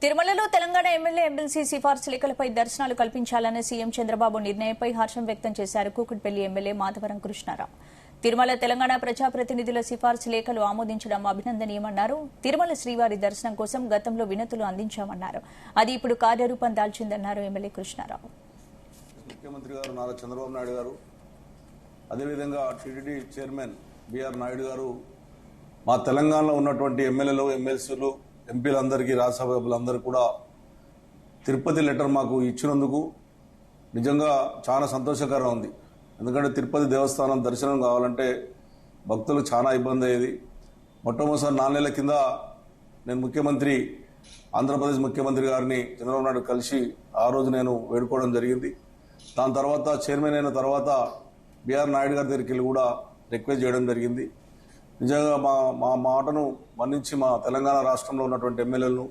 తిరుమలలో Telangana MLA MLC సిఫార్సు లేఖలపై దర్శనాలు కల్పించాలనే సీఎం చంద్రబాబు నిర్ణయంపై హర్షం వ్యక్తం చేశారు కూకట్పల్లి ఎమ్మెల్యే మాధవరం కృష్ణారావు. తిరుమల తెలంగాణ ప్రజాప్రతినిధుల సిఫార్సు లేఖలు ఆమోదించడం అభినందనీయమన్నారు. తిరుమల శ్రీవారి దర్శనం కోసం గతంలో వినతులు అందించామన్నారు. అది ఇప్పుడు కార్యరూపం దాల్చిందన్నారు ఎమ్మెల్యే కృష్ణారావు. ముఖ్యమంత్రి గారు నారా చంద్రబాబు నాయుడు గారు, అదేవిధంగా టీటీడీ చైర్మన్ బిఆర్ నాయుడు గారు మా తెలంగాణలో ఉన్నటువంటి ఎమ్మెల్యేలు, ఎమ్మెల్సీలు, ఎంపీలందరికీ, రాజ్యసభ్యులందరికీ కూడా తిరుపతి లెటర్ మాకు ఇచ్చినందుకు నిజంగా చాలా సంతోషకరంగా ఉంది. ఎందుకంటే తిరుపతి దేవస్థానం దర్శనం కావాలంటే భక్తులకు చాలా ఇబ్బంది అయ్యేది. మొట్టమొదటిసారి 4 నెలల కింద నేను ఆంధ్రప్రదేశ్ ముఖ్యమంత్రి గారిని చంద్రబాబు నాయుడు కలిసి ఆ రోజు నేను వేడుకోవడం జరిగింది. దాని తర్వాత చైర్మన్ అయిన తర్వాత బిఆర్ నాయుడు గారి దగ్గరికి వెళ్ళి కూడా రిక్వెస్ట్ చేయడం జరిగింది. నిజంగా మా మాటను మన్నించి మా తెలంగాణ రాష్ట్రంలో ఉన్నటువంటి ఎమ్మెల్యేలను,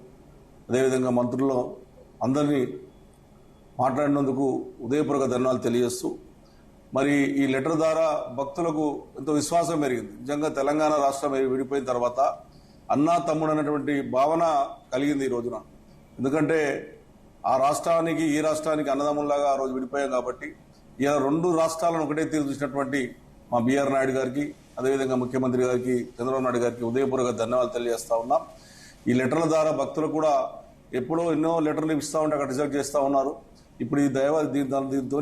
అదేవిధంగా మంత్రులు అందరినీ మాట్లాడినందుకు ఉదయపూర్వక ధన్యవాదాలు తెలియజేస్తూ, మరి ఈ లెటర్ ద్వారా భక్తులకు ఎంతో విశ్వాసం పెరిగింది. నిజంగా తెలంగాణ రాష్ట్రం విడిపోయిన తర్వాత అన్నా తమ్ముడు అనేటువంటి భావన కలిగింది ఈ రోజున. ఎందుకంటే ఆ రాష్ట్రానికి ఈ రాష్ట్రానికి అన్నదమ్ముల్లాగా ఆ రోజు విడిపోయాం కాబట్టి ఇలా 2 రాష్ట్రాలను ఒకటే తీరు చూసినటువంటి మా బిఆర్ నాయుడు గారికి, అదేవిధంగా ముఖ్యమంత్రి గారికి, చంద్రబాబు నాయుడు గారికి ఉదయపూర్వక ధన్యవాదాలు తెలియజేస్తా ఉన్నాం. ఈ లెటర్ల ద్వారా భక్తులు కూడా ఎప్పుడో ఎన్నో లెటర్లు ఇస్తా ఉంటే అక్కడ రిజెక్ట్ చేస్తూ ఉన్నారు. ఇప్పుడు ఈ దీంతో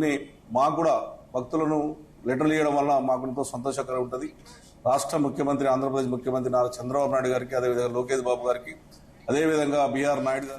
మాకు కూడా భక్తులను లెటర్లు ఇవ్వడం వల్ల మాకు ఎంతో సంతోషకరంగా ఉంటుంది. రాష్ట్ర ముఖ్యమంత్రి, ఆంధ్రప్రదేశ్ ముఖ్యమంత్రి నారా చంద్రబాబు నాయుడు గారికి, అదేవిధంగా లోకేష్ బాబు గారికి, అదేవిధంగా బిఆర్ నాయుడు గారికి